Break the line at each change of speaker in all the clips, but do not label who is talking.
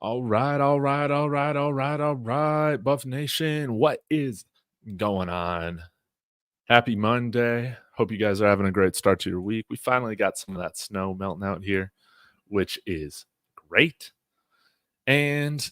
All right, all right, all right, all right, all right. Buff Nation, what is going on? Happy Monday. Hope you guys are having a great start to your week. We finally got some of that snow melting out here, which is great. And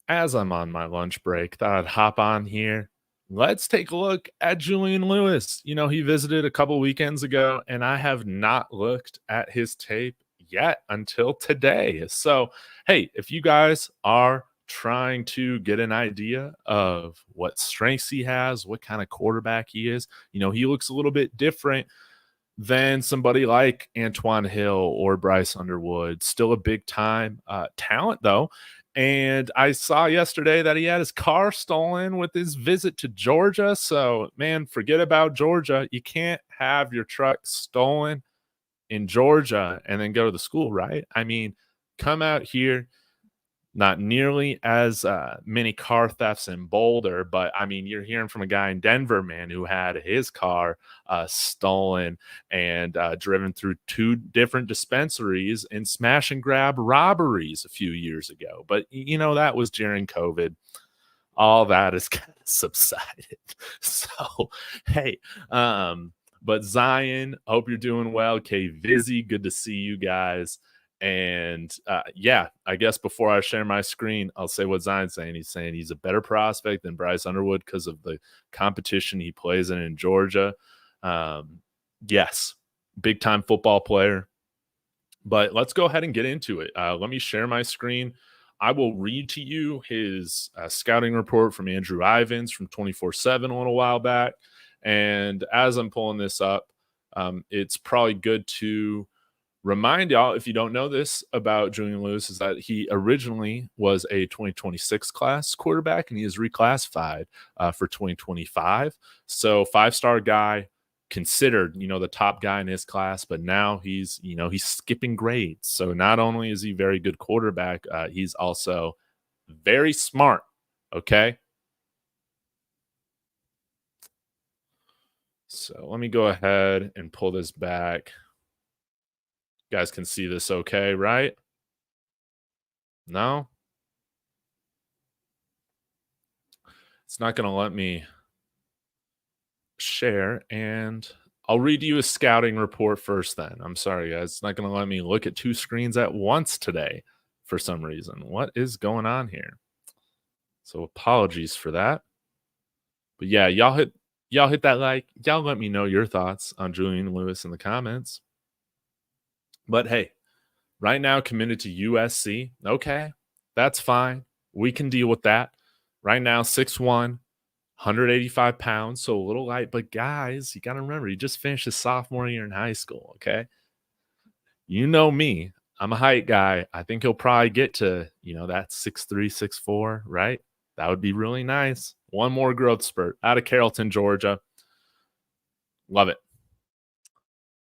as I'm on my lunch break, thought I'd hop on here. Let's take a look at Julian Lewis. He visited a couple weekends ago, and I have not looked at his tape yet until today. So, hey, if you guys are trying to get an idea of what strengths he has, what kind of quarterback he is, he looks a little bit different than somebody like Antoine Hill or Bryce Underwood. Still a big time talent, though. And I saw yesterday that he had his car stolen with his visit to Georgia. So, man, forget about Georgia. You can't have your truck stolen in Georgia and then go to the school, right? I mean, come out here, not nearly as many car thefts in Boulder, but I mean, you're hearing from a guy in Denver, man, who had his car stolen and driven through two different dispensaries and smash and grab robberies a few years ago. But that was during COVID. All that is kind of subsided. So, hey, but Zion, hope you're doing well. K Vizzy, good to see you guys. And yeah, I guess before I share my screen, I'll say what Zion's saying. He's saying he's a better prospect than Bryce Underwood because of the competition he plays in Georgia. Yes, big time football player. But let's go ahead and get into it. Let me share my screen. I will read to you his scouting report from Andrew Ivins from 24/7 a little while back. And as I'm pulling this up, it's probably good to remind y'all, if you don't know this about Julian Lewis, is that he originally was a 2026 class quarterback and he is reclassified for 2025. So 5-star guy, considered, the top guy in his class, but now he's skipping grades. So not only is he very good quarterback, he's also very smart. Okay. So let me go ahead and pull this back. You guys can see this okay, right? No? It's not going to let me share, and I'll read you a scouting report first then. I'm sorry, guys. It's not going to let me look at two screens at once today for some reason. What is going on here? So apologies for that. But yeah, y'all hit that like. Y'all let me know your thoughts on Julian Lewis in the comments. But hey, right now committed to USC. Okay, that's fine. We can deal with that. Right now, 6'1", 185 pounds, so a little light. But guys, you got to remember, he just finished his sophomore year in high school, okay? You know me. I'm a height guy. I think he'll probably get to, that 6'3", 6'4", right? That would be really nice. One more growth spurt out of Carrollton, Georgia. Love it.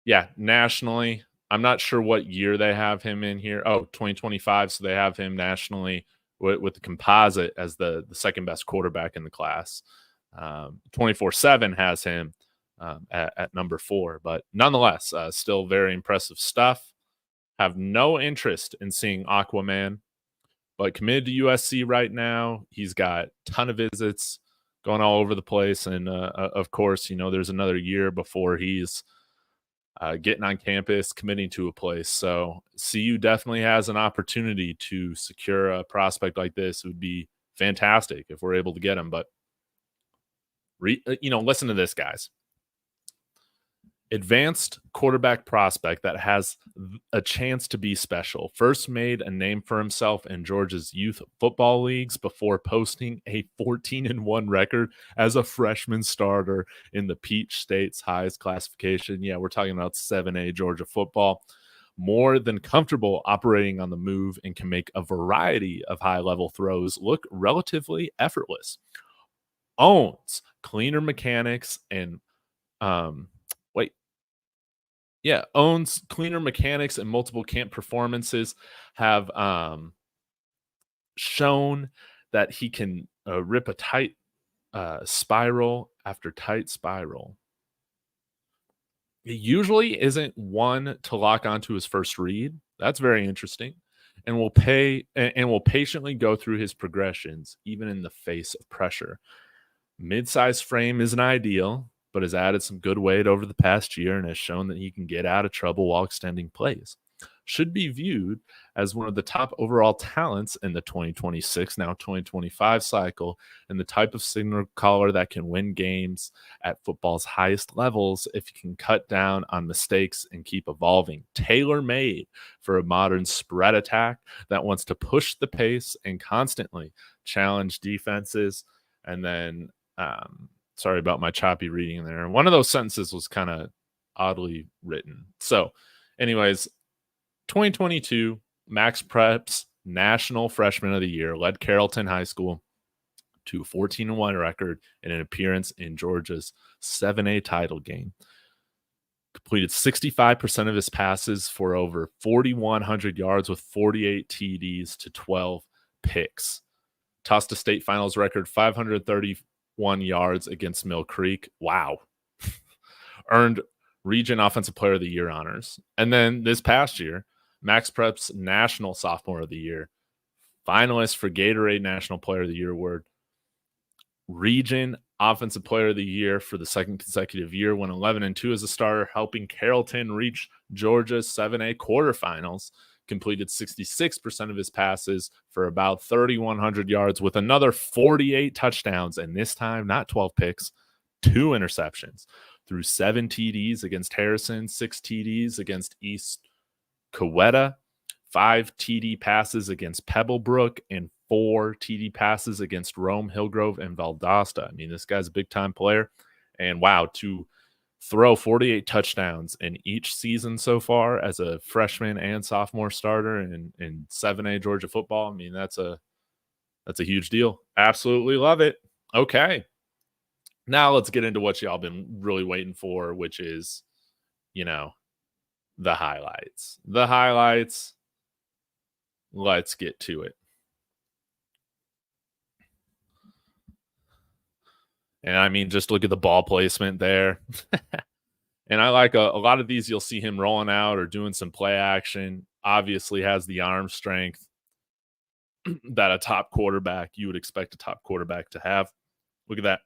Yeah, nationally, I'm not sure what year they have him in here. Oh, 2025. So they have him nationally with the composite as the second best quarterback in the class. 24/7 has him at number 4, but nonetheless, still very impressive stuff. Have no interest in seeing Aquaman, but committed to USC right now. He's got a ton of visits going all over the place. And of course, there's another year before he's getting on campus, committing to a place. So CU definitely has an opportunity to secure a prospect like this. It would be fantastic if we're able to get him. But, listen to this, guys. Advanced quarterback prospect that has a chance to be special. First made a name for himself in Georgia's youth football leagues before posting a 14-1 record as a freshman starter in the Peach State's highest classification. Yeah, we're talking about 7A Georgia football. More than comfortable operating on the move and can make a variety of high-level throws look relatively effortless. Owns cleaner mechanics and owns cleaner mechanics and multiple camp performances, have shown that he can rip a tight spiral after tight spiral. He usually isn't one to lock onto his first read. That's very interesting. and will patiently go through his progressions, even in the face of pressure. Mid-size frame isn't ideal, but has added some good weight over the past year and has shown that he can get out of trouble while extending plays. Should be viewed as one of the top overall talents in the 2026, now 2025 cycle, and the type of signal caller that can win games at football's highest levels if he can cut down on mistakes and keep evolving. Tailor made for a modern spread attack that wants to push the pace and constantly challenge defenses. And then, sorry about my choppy reading there. One of those sentences was kind of oddly written. So, anyways, 2022 Max Preps National Freshman of the Year led Carrollton High School to a 14-1 record in an appearance in Georgia's 7A title game. Completed 65% of his passes for over 4,100 yards with 48 TDs to 12 picks. Tossed a state finals record 531 yards against Mill Creek. Wow. Earned Region Offensive Player of the Year honors. And then this past year, Max Prep's National Sophomore of the Year, finalist for Gatorade National Player of the Year award, Region Offensive Player of the Year for the second consecutive year, went 11-2 as a starter, helping Carrollton reach Georgia's 7A quarterfinals. Completed 66% of his passes for about 3,100 yards with another 48 touchdowns, and this time not 12 picks, 2 interceptions. Through 7 TDs against Harrison, 6 TDs against East Coweta, 5 TD passes against Pebblebrook, and 4 TD passes against Rome, Hillgrove, and Valdosta. I mean, this guy's a big-time player. And wow, to throw 48 touchdowns in each season so far as a freshman and sophomore starter in 7A Georgia football, I mean, that's a huge deal. Absolutely love it. Okay. Now let's get into what y'all been really waiting for, which is, the highlights. The highlights. Let's get to it. And I mean, just look at the ball placement there. And I like a lot of these, you'll see him rolling out or doing some play action. Obviously has the arm strength that a top quarterback, you would expect a top quarterback to have. Look at that.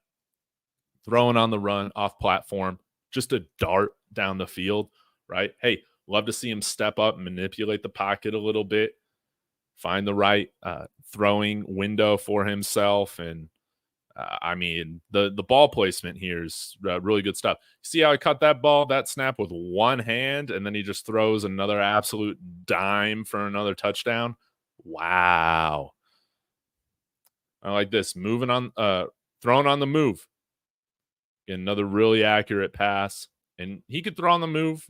Throwing on the run off platform, just a dart down the field, right? Hey, love to see him step up, manipulate the pocket a little bit, find the right throwing window for himself. And I mean, the ball placement here is really good stuff. See how he cut that ball, that snap with one hand, and then he just throws another absolute dime for another touchdown. Wow. I like this. Moving on, throwing on the move. Another really accurate pass. And he could throw on the move,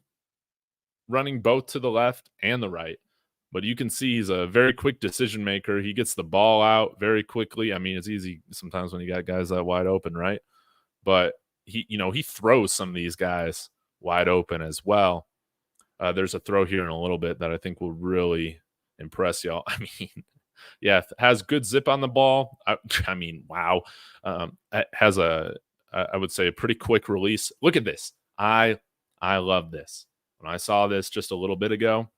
running both to the left and the right. But you can see he's a very quick decision maker. He gets the ball out very quickly. I mean, it's easy sometimes when you got guys that wide open, right? But he throws some of these guys wide open as well. There's a throw here in a little bit that I think will really impress y'all. I mean, yeah, has good zip on the ball. I mean, wow. Has I would say a pretty quick release. Look at this. I love this. When I saw this just a little bit ago,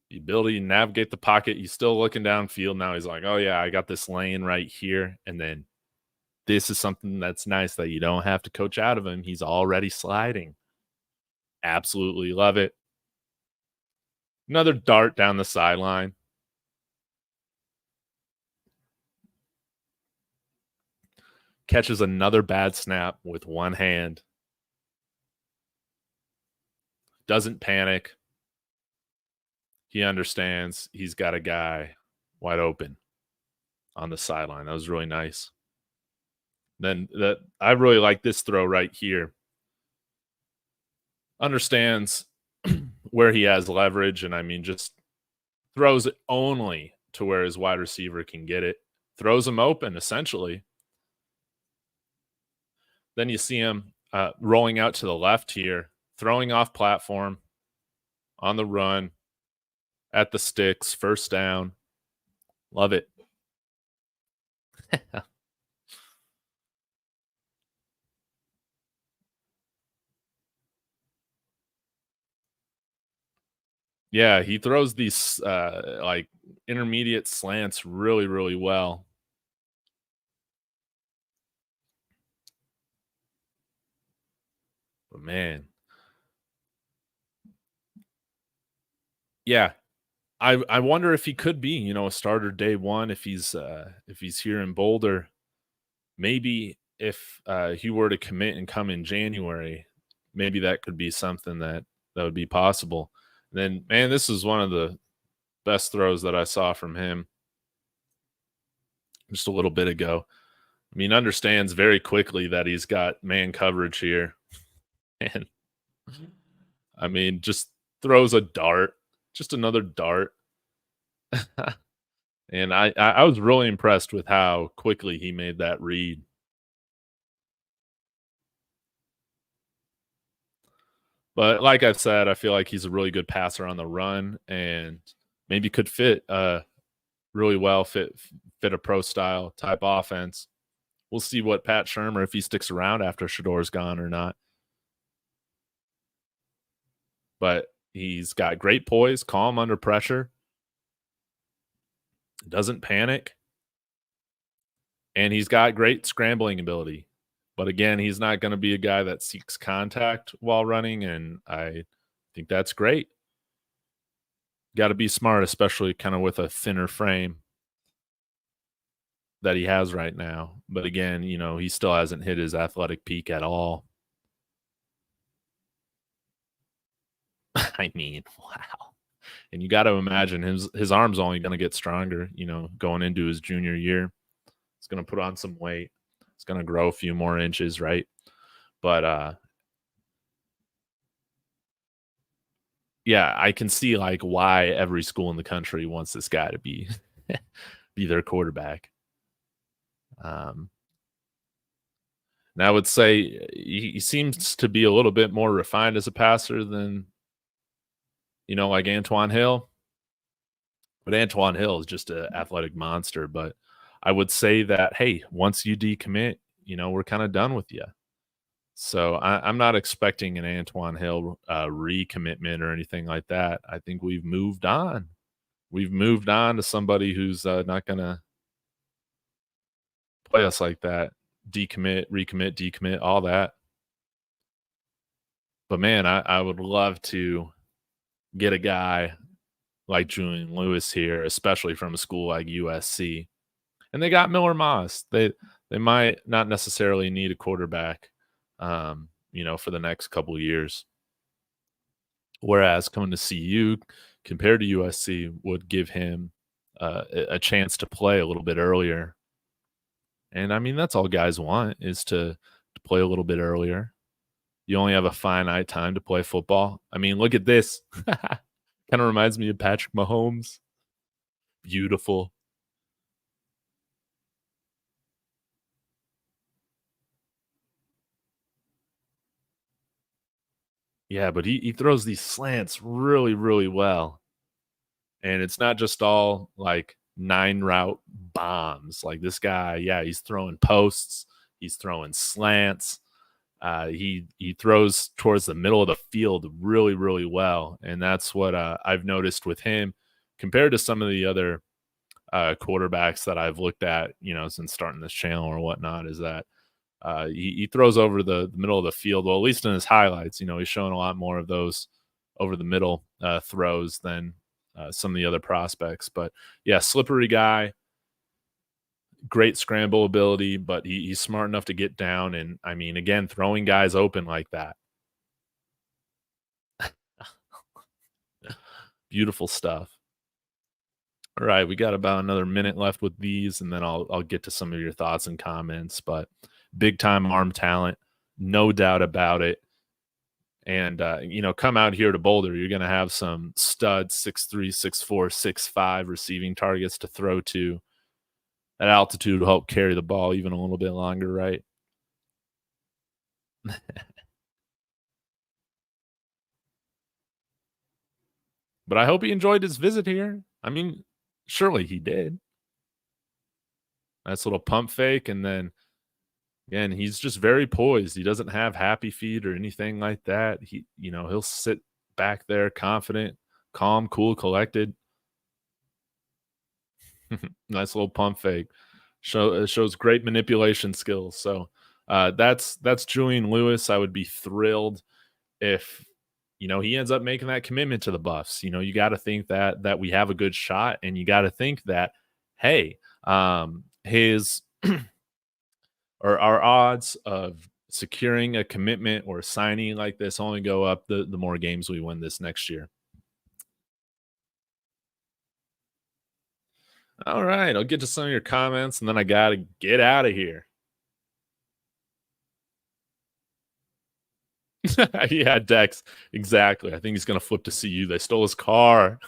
the ability to navigate the pocket. He's still looking downfield. Now he's like, oh, yeah, I got this lane right here. And then this is something that's nice that you don't have to coach out of him. He's already sliding. Absolutely love it. Another dart down the sideline. Catches another bad snap with one hand. Doesn't panic. He understands he's got a guy wide open on the sideline. That was really nice. Then I really like this throw right here. Understands where he has leverage, and I mean, just throws it only to where his wide receiver can get it. Throws him open, essentially. Then you see him rolling out to the left here, throwing off platform on the run at the sticks, first down. Love it. Yeah, he throws these like intermediate slants really, really well. But man, yeah, I wonder if he could be, a starter day one if he's here in Boulder. Maybe if he were to commit and come in January, maybe that could be something that would be possible. And then, man, this is one of the best throws that I saw from him just a little bit ago. I mean, understands very quickly that he's got man coverage here, and I mean, just throws a dart, just another dart. And I was really impressed with how quickly he made that read. But like I said, I feel like he's a really good passer on the run and maybe could fit really well fit a pro style type offense. We'll see what Pat Shermer if he sticks around after Shador's gone or not. But he's got great poise, calm under pressure, doesn't panic, and he's got great scrambling ability. But again, he's not going to be a guy that seeks contact while running, and I think that's great. Got to be smart, especially kind of with a thinner frame that he has right now. But again, he still hasn't hit his athletic peak at all. I mean, wow. And you got to imagine his arm's only going to get stronger, going into his junior year. He's going to put on some weight. It's going to grow a few more inches, right? But yeah, I can see like why every school in the country wants this guy to be be their quarterback. Um, and I would say he seems to be a little bit more refined as a passer than like Antoine Hill. But Antoine Hill is just an athletic monster. But I would say that, hey, once you decommit, we're kind of done with you. So I'm not expecting an Antoine Hill recommitment or anything like that. I think we've moved on. We've moved on to somebody who's not going to play us like that. Decommit, recommit, decommit, all that. But man, I would love to get a guy like Julian Lewis here, especially from a school like USC. And they got Miller Moss. They might not necessarily need a quarterback, for the next couple of years. Whereas coming to CU compared to USC would give him a chance to play a little bit earlier. And I mean, that's all guys want is to play a little bit earlier. You only have a finite time to play football. I mean, look at this. Kind of reminds me of Patrick Mahomes. Beautiful. Yeah, but he throws these slants really, really well. And it's not just all like 9 route bombs. Like this guy, yeah, he's throwing posts, he's throwing slants. He throws towards the middle of the field really, really well. And that's what I've noticed with him compared to some of the other quarterbacks that I've looked at, since starting this channel or whatnot, is that he throws over the middle of the field. Well, at least in his highlights, he's showing a lot more of those over the middle throws than some of the other prospects. But yeah, slippery guy, great scramble ability, but he's smart enough to get down. And I mean, again, throwing guys open like that. Beautiful stuff. All right, we got about another minute left with these, and then I'll get to some of your thoughts and comments. But big time arm talent, no doubt about it. And come out here to Boulder, you're going to have some stud 6'3", 6'4", 6'5" receiving targets to throw to. That altitude will help carry the ball even a little bit longer, right? But I hope he enjoyed his visit here. I mean, surely he did. Nice little pump fake, and then again, he's just very poised. He doesn't have happy feet or anything like that. He'll sit back there confident, calm, cool, collected. Nice little pump fake. Shows great manipulation skills. So that's Julian Lewis. I would be thrilled if he ends up making that commitment to the Buffs. You got to think that we have a good shot, and you got to think that hey, his or our odds of securing a commitment or signing like this only go up the more games we win this next year. All right, I'll get to some of your comments, and then I got to get out of here. Yeah, Dex. Exactly. I think he's going to flip to CU. They stole his car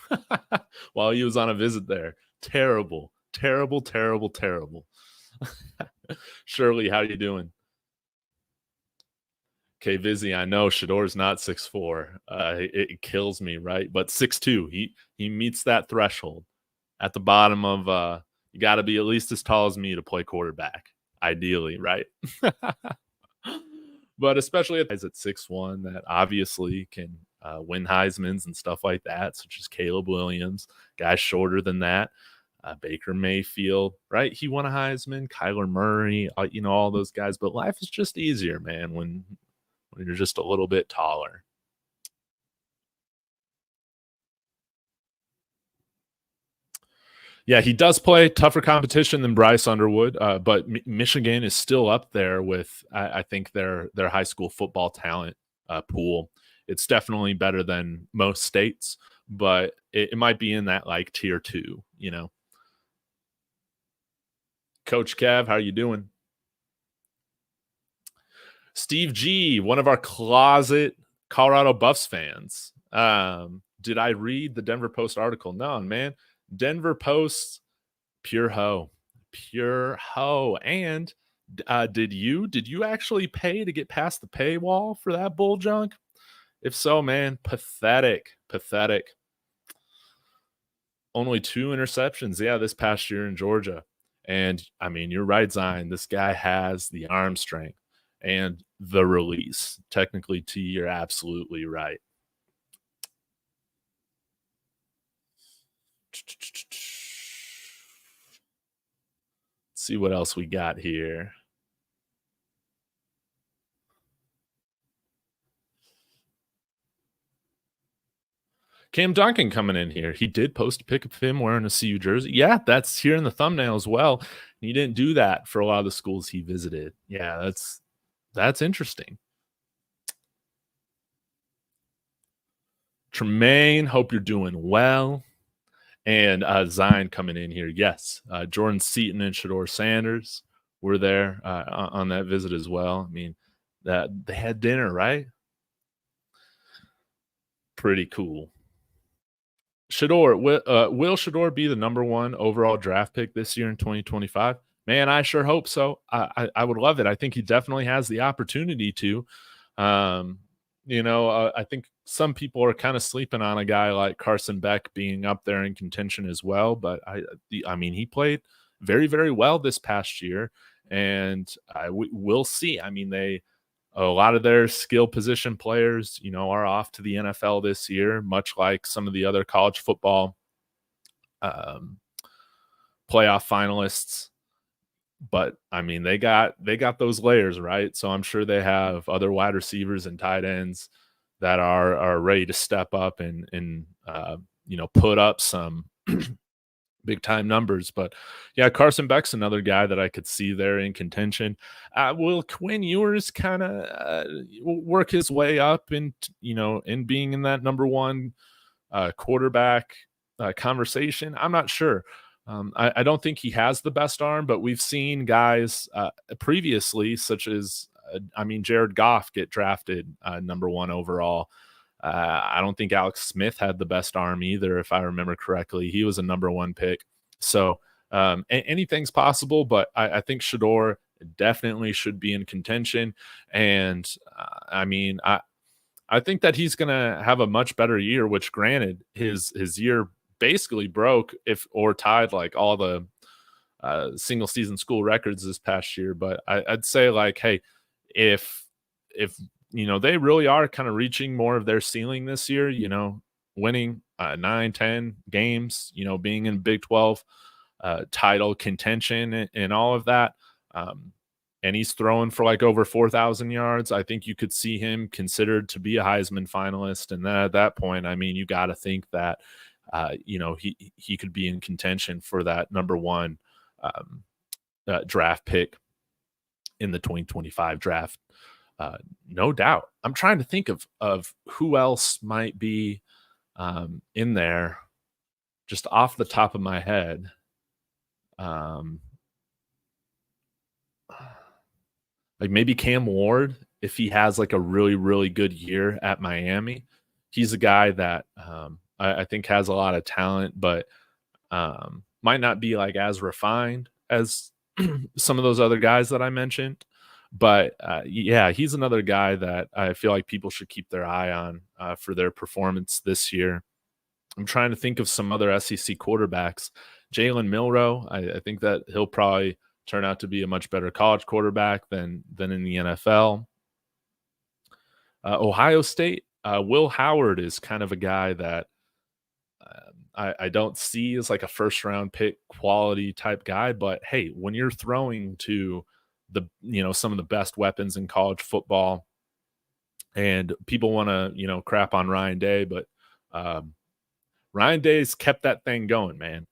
while he was on a visit there. Terrible, terrible, terrible, terrible. Shirley, how you doing? Okay, Vizzy, I know Shador's not 6'4". It kills me, right? But 6'2". He meets that threshold at the bottom of you got to be at least as tall as me to play quarterback, ideally, right? But especially at 6'1", that obviously can win Heismans and stuff like that, such as Caleb Williams, guys shorter than that. Baker Mayfield, right? He won a Heisman. Kyler Murray, all those guys. But life is just easier, man, when you're just a little bit taller. Yeah, he does play tougher competition than Bryce Underwood, but Michigan is still up there with, I think, their high school football talent pool. It's definitely better than most states, but it might be in that like tier 2, Coach Kev, how are you doing? Steve G, one of our closet Colorado Buffs fans. Did I read the Denver Post article? No, man. Denver Post, pure hoe. And did you actually pay to get past the paywall for that bull junk? If so, man, pathetic. Only 2 interceptions, this past year in Georgia. And I mean, you're right, Zion. This guy has the arm strength and the release. Technically, T, you're absolutely right. Let's see what else we got here. Cam Duncan coming in here. He did post a pic of him wearing a CU jersey. Yeah, that's here in the thumbnail as well. He didn't do that for a lot of the schools he visited. Yeah, that's interesting. Tremaine, hope you're doing well. And Zion coming in here. Yes, Jordan Seaton and Shador Sanders were there on that visit as well. I mean, that they had dinner, right? Pretty cool. Shador, will Shador be the number 1 overall draft pick this year in 2025? Man, I sure hope so. I would love it. I think he definitely has the opportunity to. I think some people are kind of sleeping on a guy like Carson Beck being up there in contention as well. But I mean, he played very, very well this past year, and we'll see. I mean, a lot of their skill position players, are off to the NFL this year, much like some of the other college football playoff finalists. But I mean, they got those layers, right? So I'm sure they have other wide receivers and tight ends that are ready to step up and put up some big time numbers. But yeah, Carson Beck's another guy that I could see there in contention. Will Quinn Ewers kind of work his way up in being in that number 1 quarterback conversation? I'm not sure. I don't think he has the best arm, but we've seen guys previously, such as Jared Goff get drafted number 1 overall. I don't think Alex Smith had the best arm either, if I remember correctly. He was a number 1 pick. So anything's possible, but I think Shador definitely should be in contention. And I think that he's going to have a much better year, which granted his year basically broke or tied like all the single season school records this past year. But I'd say like, hey, if they really are kind of reaching more of their ceiling this year, winning 9, 10 games, being in Big 12 title contention and all of that. And he's throwing for like over 4,000 yards. I think you could see him considered to be a Heisman finalist. And then at that point, I mean, you got to think that, he could be in contention for that number one draft pick in the 2025 draft. No doubt. I'm trying to think of who else might be in there just off the top of my head. Like maybe Cam Ward, if he has like a really, really good year at Miami. He's a guy that I think has a lot of talent, but might not be like as refined as some of those other guys that I mentioned. But yeah, he's another guy that I feel like people should keep their eye on for their performance this year. I'm trying to think of some other SEC quarterbacks. Jalen Milroe, I think that he'll probably turn out to be a much better college quarterback than in the NFL. Ohio State, Will Howard is kind of a guy that I don't see as like a first round pick quality type guy, but hey, when you're throwing to some of the best weapons in college football, and people want to crap on Ryan Day, but Ryan Day's kept that thing going, man.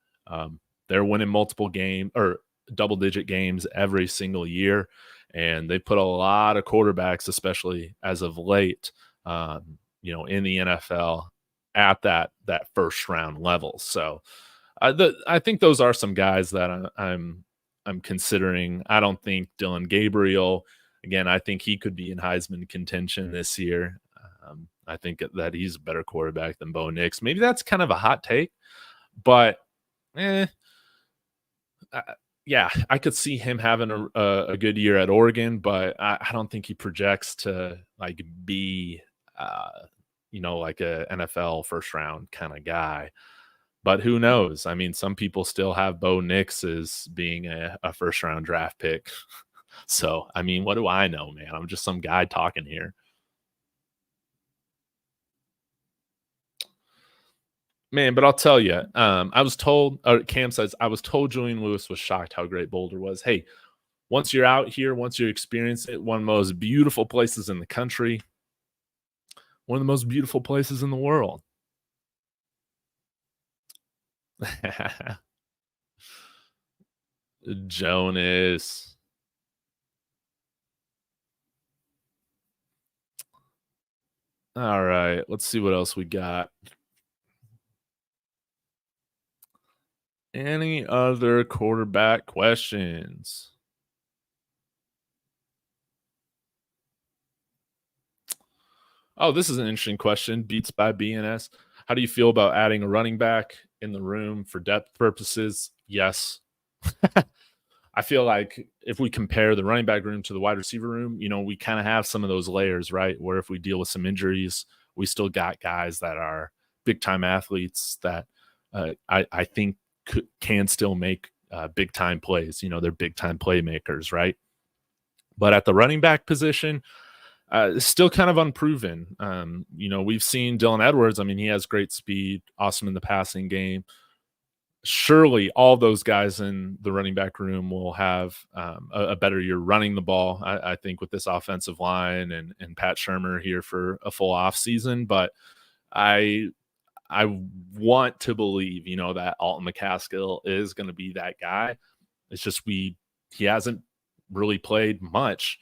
They're winning multiple game or double-digit games every single year, and they put a lot of quarterbacks, especially as of late, in the NFL at that first round level. So I think those are some guys that I'm considering. I don't think Dylan Gabriel, again, I think he could be in Heisman contention this year. I think that he's a better quarterback than Bo Nix. Maybe that's kind of a hot take, but yeah, I could see him having a good year at Oregon, but I don't think he projects to like be, like a NFL first round kind of guy. But who knows? I mean, some people still have Bo Nix as being a first round draft pick. So, I mean, what do I know, man? I'm just some guy talking here. Man, but I'll tell you, I was told, or Cam says, I was told Julian Lewis was shocked how great Boulder was. Hey, once you're out here, once you experience it, one of the most beautiful places in the country, one of the most beautiful places in the world. Jonas. All right, let's see what else we got. Any other quarterback questions? Oh, this is an interesting question. Beats by BNS. How do you feel about adding a running back in the room for depth purposes? Yes. I feel like if we compare the running back room to the wide receiver room, we kind of have some of those layers, right? Where if we deal with some injuries, we still got guys that are big time athletes that I think can still make big time plays. They're big time playmakers, right? But at the running back position, still kind of unproven. We've seen Dylan Edwards. I mean, he has great speed, awesome in the passing game. Surely all those guys in the running back room will have a better year running the ball, I think, with this offensive line and Pat Shurmur here for a full off season. But I want to believe, that Alton McCaskill is going to be that guy. It's just he hasn't really played much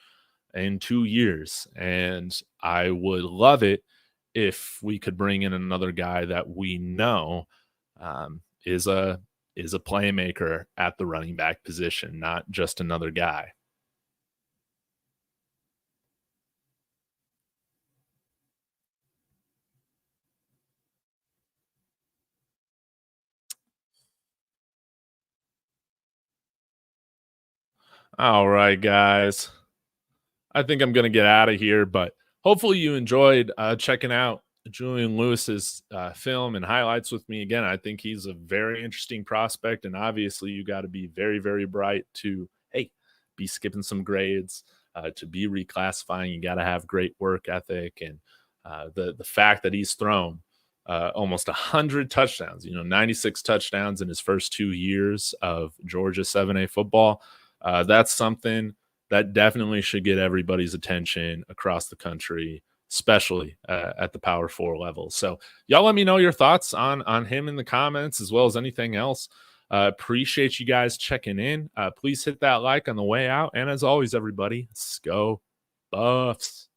in 2 years, and I would love it if we could bring in another guy that we know is a playmaker at the running back position, not just another guy. All right, guys. I think I'm going to get out of here, but hopefully you enjoyed checking out Julian Lewis's film and highlights with me. Again, I think he's a very interesting prospect, and obviously you got to be very, very bright to, hey, be skipping some grades, to be reclassifying. You got to have great work ethic, and the fact that he's thrown almost 100 touchdowns, 96 touchdowns in his first 2 years of Georgia 7A football. That's something that definitely should get everybody's attention across the country, especially at the Power 4 level. So y'all let me know your thoughts on him in the comments, as well as anything else. Appreciate you guys checking in. Please hit that like on the way out. And as always, everybody, let's go Buffs.